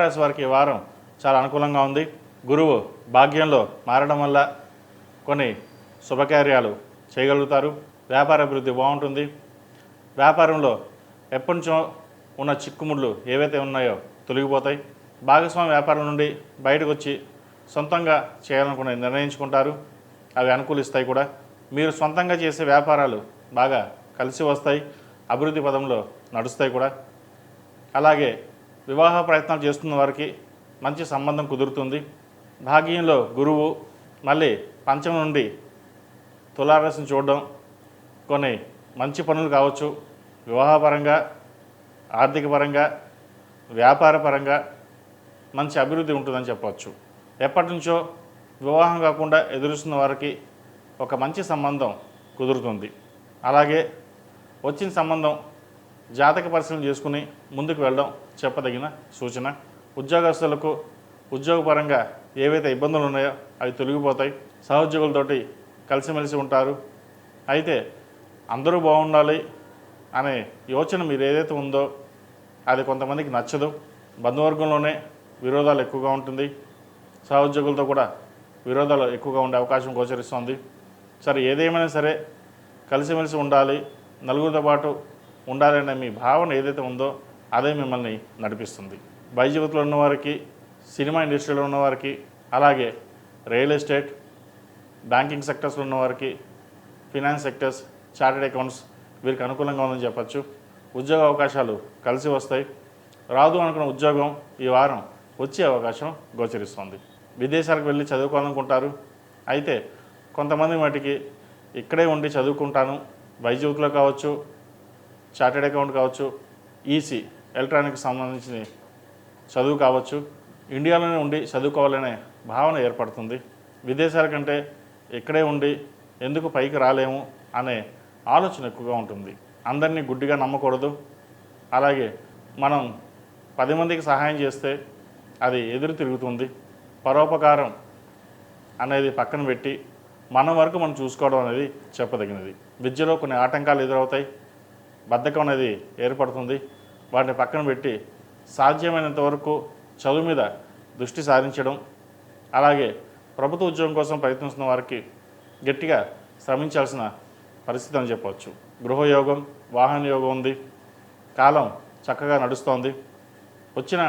తులారాశి వారికి ఈ వారం చాలా అనుకూలంగా ఉంది. గురువు భాగ్యంలో మారడం వల్ల కొన్ని శుభకార్యాలు చేయగలుగుతారు. వ్యాపార అభివృద్ధి బాగుంటుంది. వ్యాపారంలో ఎప్పటి నుంచో ఉన్న చిక్కుముళ్ళు ఏవైతే ఉన్నాయో తొలగిపోతాయి. భాగస్వామి వ్యాపారం నుండి బయటకు వచ్చి సొంతంగా చేయాలనుకుని నిర్ణయించుకుంటారు. అవి అనుకూలిస్తాయి కూడా. మీరు సొంతంగా చేసే వ్యాపారాలు బాగా కలిసి వస్తాయి, అభివృద్ధి పదంలో నడుస్తాయి కూడా. అలాగే వివాహ ప్రయత్నాలు చేస్తున్న వారికి మంచి సంబంధం కుదురుతుంది. భాగ్యంలో గురువు మళ్ళీ పంచమం నుండి తులారాశిని చూడడం కొన్ని మంచి పనులు కావచ్చు. వివాహపరంగా, ఆర్థికపరంగా, వ్యాపారపరంగా మంచి అభివృద్ధి ఉంటుందని చెప్పవచ్చు. ఎప్పటి నుంచో వివాహం కాకుండా ఎదురుస్తున్న వారికి ఒక మంచి సంబంధం కుదురుతుంది. అలాగే వచ్చిన సంబంధం జాతక పరిశీలన చేసుకుని ముందుకు వెళ్ళడం చెప్పదగిన సూచన. ఉద్యోగస్తులకు ఉద్యోగపరంగా ఏవైతే ఇబ్బందులు ఉన్నాయో అవి తొలగిపోతాయి. సహోద్యోగులతోటి కలిసిమెలిసి ఉంటారు. అయితే అందరూ బాగుండాలి అనే యోచన మీరు ఏదైతే ఉందో అది కొంతమందికి నచ్చదు. బంధువర్గంలోనే విరోధాలు ఎక్కువగా ఉంటుంది. సహోద్యోగులతో కూడా విరోధాలు ఎక్కువగా ఉండే అవకాశం గోచరిస్తుంది. సరే, ఏదేమైనా సరే కలిసిమెలిసి ఉండాలి, నలుగురితో పాటు ఉండాలనే మీ భావన ఏదైతే ఉందో అదే మిమ్మల్ని నడిపిస్తుంది. బయజీవితంలో ఉన్నవారికి, సినిమా ఇండస్ట్రీలో ఉన్నవారికి, అలాగే రియల్ ఎస్టేట్, బ్యాంకింగ్ సెక్టర్స్లో ఉన్నవారికి, ఫినాన్స్ సెక్టర్స్, చార్టెడ్ అకౌంట్స్ వీరికి అనుకూలంగా ఉందని చెప్పచ్చు. ఉద్యోగ అవకాశాలు కలిసి వస్తాయి. రాదు అనుకున్న ఉద్యోగం ఈ వారం వచ్చే అవకాశం గోచరిస్తుంది. విదేశాలకు వెళ్ళి చదువుకోవాలనుకుంటారు. అయితే కొంతమంది మటుకి ఇక్కడే ఉండి చదువుకుంటాను, వైద్యులో కావచ్చు, చార్టెడ్ అకౌంట్ కావచ్చు, ఈసీ ఎలక్ట్రానిక్స్ సంబంధించిన చదువు కావచ్చు, ఇండియాలోనే ఉండి చదువుకోవాలనే భావన ఏర్పడుతుంది. విదేశాల కంటే ఇక్కడే ఉండి ఎందుకు పైకి రాలేము అనే ఆలోచన ఎక్కువగా ఉంటుంది. అందరినీ గుడ్డిగా నమ్మకూడదు. అలాగే మనం 10 మందికి సహాయం చేస్తే అది ఎదురు తిరుగుతుంది. పరోపకారం అనేది పక్కన పెట్టి మన వరకు మనం చూసుకోవడం అనేది చెప్పదగినది. విద్యలో కొన్ని ఆటంకాలు ఎదురవుతాయి, బద్ధకం అనేది ఏర్పడుతుంది. వాటిని పక్కన పెట్టి సాధ్యమైనంత వరకు చదువు మీద దృష్టి సారించడం, అలాగే ప్రభుత్వ ఉద్యోగం కోసం ప్రయత్నిస్తున్న వారికి గట్టిగా శ్రమించాల్సిన పరిస్థితి అని చెప్పవచ్చు. గృహయోగం, వాహన యోగం ఉంది. కాలం చక్కగా నడుస్తోంది. వచ్చిన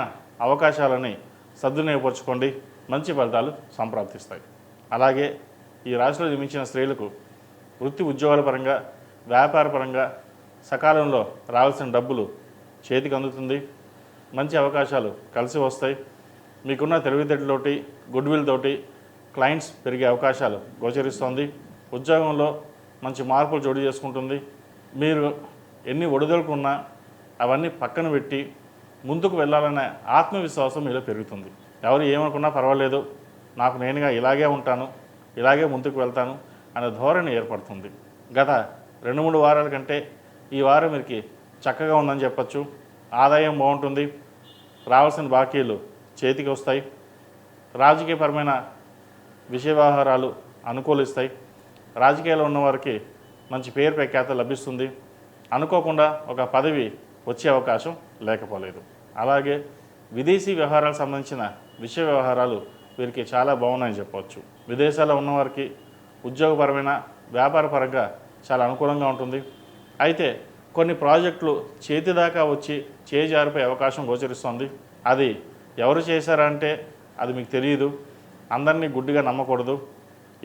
అవకాశాలని సద్వినియోగపరచుకోండి, మంచి ఫలితాలు సంప్రాప్తిస్తాయి. అలాగే ఈ రాశిలో జన్మించిన స్త్రీలకు వృత్తి ఉద్యోగాల పరంగా, వ్యాపార పరంగా సకాలంలో రావాల్సిన డబ్బులు చేతికి అందుతుంది. మంచి అవకాశాలు కలిసి వస్తాయి. మీకున్న తెలివితేటలతోటి, గుడ్విల్ తోటి క్లయింట్స్ పెరిగే అవకాశాలు గోచరిస్తోంది. ఉద్యోగంలో మంచి మార్పులు జోడు చేసుకుంటుంది. మీరు ఎన్ని ఒడిదొడుకున్నా అవన్నీ పక్కన పెట్టి ముందుకు వెళ్ళాలనే ఆత్మవిశ్వాసం మీలో పెరుగుతుంది. ఎవరు ఏమనుకున్నా పర్వాలేదు, నాకు నేనుగా ఇలాగే ఉంటాను, ఇలాగే ముందుకు వెళ్తాను అనే ధోరణి ఏర్పడుతుంది. గత 2-3 వారాల కంటే ఈ వారం మీకు చక్కగా ఉందని చెప్పచ్చు. ఆదాయం బాగుంటుంది. రావాల్సిన బాకీలు చేతికి వస్తాయి. రాజకీయపరమైన విషయ వ్యవహారాలు అనుకూలిస్తాయి. రాజకీయాల్లో ఉన్నవారికి మంచి పేరు ప్రఖ్యాత లభిస్తుంది. అనుకోకుండా ఒక పదవి వచ్చే అవకాశం లేకపోలేదు. అలాగే విదేశీ వ్యవహారాలకు సంబంధించిన విషయ వ్యవహారాలు వీరికి చాలా బాగున్నాయని చెప్పవచ్చు. విదేశాల్లో ఉన్నవారికి ఉద్యోగపరమైన, వ్యాపారపరంగా చాలా అనుకూలంగా ఉంటుంది. అయితే కొన్ని ప్రాజెక్టులు చేతి దాకా వచ్చి చేజారిపోయే అవకాశం గోచరిస్తుంది. అది ఎవరు చేశారంటే అది మీకు తెలియదు. అందరినీ గుడ్డిగా నమ్మకూడదు.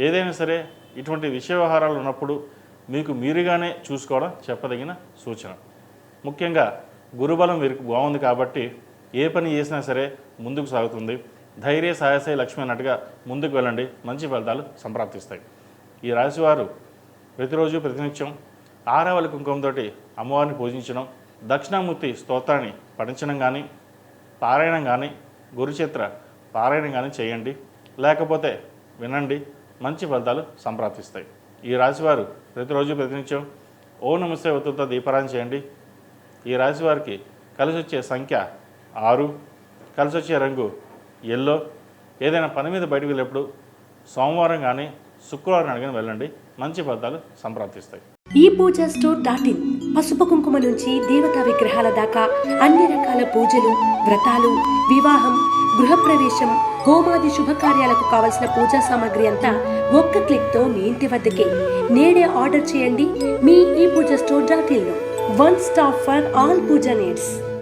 ఏదైనా సరే ఇటువంటి విషయ వ్యవహారాలు ఉన్నప్పుడు మీకు మీరుగానే చూసుకోవడం చెప్పదగిన సూచన. ముఖ్యంగా గురుబలం వీరికి బాగుంది కాబట్టి ఏ పని చేసినా సరే ముందుకు సాగుతుంది. ధైర్య సాహసే లక్ష్మి అన్నట్టుగా ముందుకు వెళ్ళండి, మంచి ఫలితాలు సంప్రాప్తిస్తాయి. ఈ రాశివారు ప్రతిరోజు ప్రతినిత్యం ఆరావళి కుంకుమతోటి అమ్మవారిని పూజించడం, దక్షిణామూర్తి స్తోత్రాన్ని పఠించడం కానీ, పారాయణం కానీ, గురుచిత్ర పారాయణం కానీ చేయండి. లేకపోతే వినండి, మంచి ఫలితాలు సంప్రాప్తిస్తాయి. ఈ రాశివారు ప్రతిరోజు ప్రతినిత్యం ఓం నమస్తే ఒత్తుతో దీపారాయణ చేయండి. ఈ రాశివారికి కలిసి వచ్చే సంఖ్య 6, కలిసి వచ్చే రంగు ఎల్లో. ఏదైనా పని మీద బయటకు వెళ్ళేప్పుడు సోమవారం కానీ, శుక్రవారం కానీ వెళ్ళండి, మంచి ఫలితాలు సంప్రాప్తిస్తాయి. ePoojaStore.in పసుపు కుంకుమ నుంచి దేవతా విగ్రహాల దాకా అన్ని రకాల పూజలు, వ్రతాలు, వివాహం, గృహప్రవేశం, హోమాది శుభకార్యాలకు కావలసిన పూజా సామాగ్రి అంతా ఒక్క క్లిక్తో మీ ఇంటి వద్దకే. నేడే ఆర్డర్ చేయండి మీ ఈ పూజ స్టోర్.in లో. One stop for all pooja needs.